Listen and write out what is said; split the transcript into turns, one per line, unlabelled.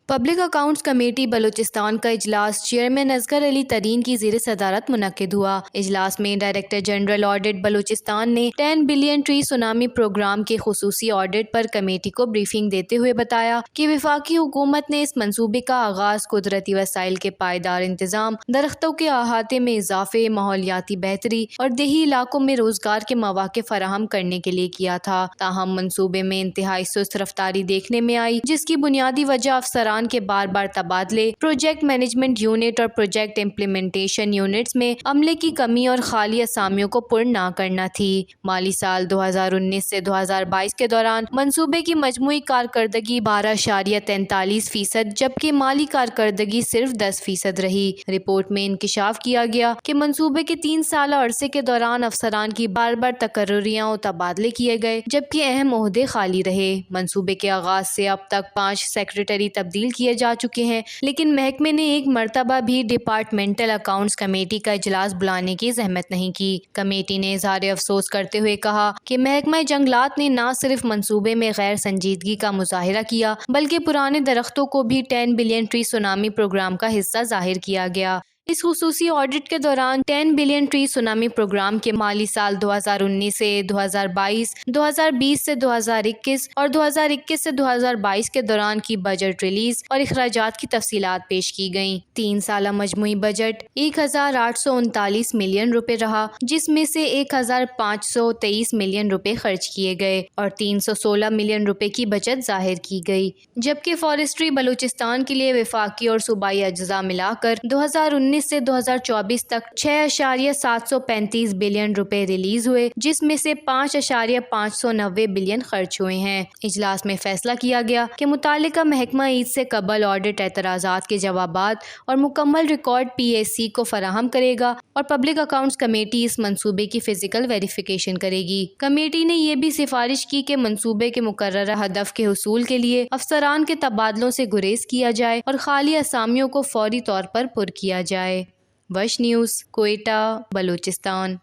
Public accounts committee Balochistan کا اجلاس chairman Asghar علی ترین کی زیر صدارت منعقد ہوا۔ اجلاس میں ڈائریکٹر جنرل آڈٹ بلوچستان نے 10 بلین ٹری سونامی پروگرام کے خصوصی آڈٹ پر کمیٹی کو بریفنگ دیتے ہوئے بتایا کہ وفاقی حکومت نے اس منصوبے کا آغاز قدرتی وسائل کے پائیدار انتظام، درختوں کے احاطے میں اضافے، ماحولیاتی بہتری اور دیہی علاقوں میں روزگار کے مواقع فراہم کرنے کے لیے کیا تھا۔ تاہم منصوبے میں انتہائی سست رفتاری دیکھنے میں آئی، جس کی بنیادی وجہ افسران کے بار بار تبادلے، پروجیکٹ مینجمنٹ یونٹ اور پروجیکٹ امپلیمنٹیشن یونٹس میں عملے کی کمی اور خالی اسامیوں کو پر نہ کرنا تھی۔ مالی سال 2019 سے 2022 کے دوران منصوبے کی مجموعی کارکردگی 12.43%، جبکہ مالی کارکردگی صرف 10% رہی۔ رپورٹ میں انکشاف کیا گیا کہ منصوبے کے 3 سالہ عرصے کے دوران افسران کی بار بار تقرریاں و تبادلے کیے گئے، جبکہ اہم عہدے خالی رہے۔ منصوبے کے آغاز سے اب تک 5 سیکریٹری تبدیل کیے جا چکے ہیں، لیکن محکمے نے ایک مرتبہ بھی ڈپارٹمنٹل اکاؤنٹس کمیٹی کا اجلاس بلانے کی زحمت نہیں کی۔ کمیٹی نے اظہار افسوس کرتے ہوئے کہا کہ محکمہ جنگلات نے نہ صرف منصوبے میں غیر سنجیدگی کا مظاہرہ کیا، بلکہ پرانے درختوں کو بھی 10 بلین ٹری سونامی پروگرام کا حصہ ظاہر کیا گیا۔ اس خصوصی آڈٹ کے دوران 10 بلین ٹری سونامی پروگرام کے مالی سال 2019 سے 2022، 2020 سے 2021 اور 2021 سے 2022 کے دوران کی بجٹ ریلیز اور اخراجات کی تفصیلات پیش کی گئیں۔ 3 سالہ مجموعی بجٹ 1839 ملین روپے رہا، جس میں سے 1523 ملین روپے خرچ کیے گئے اور 316 ملین روپے کی بچت ظاہر کی گئی، جبکہ فارسٹری بلوچستان کے لیے وفاقی اور صوبائی اجزاء ملا کر 2019 سے 2024 تک 6.735 بلین روپے ریلیز ہوئے، جس میں سے 5.590 بلین خرچ ہوئے ہیں۔ اجلاس میں فیصلہ کیا گیا کہ متعلقہ محکمہ عید سے قبل آڈٹ اعتراضات کے جوابات اور مکمل ریکارڈ پی ایس سی کو فراہم کرے گا اور پبلک اکاؤنٹس کمیٹی اس منصوبے کی فزیکل ویریفیکیشن کرے گی۔ کمیٹی نے یہ بھی سفارش کی کہ منصوبے کے مقررہ ہدف کے حصول کے لیے افسران کے تبادلوں سے گریز کیا جائے اور خالی اسامیوں کو فوری طور پر پر کیا جائے۔ وش نیوز، کوئٹہ، بلوچستان۔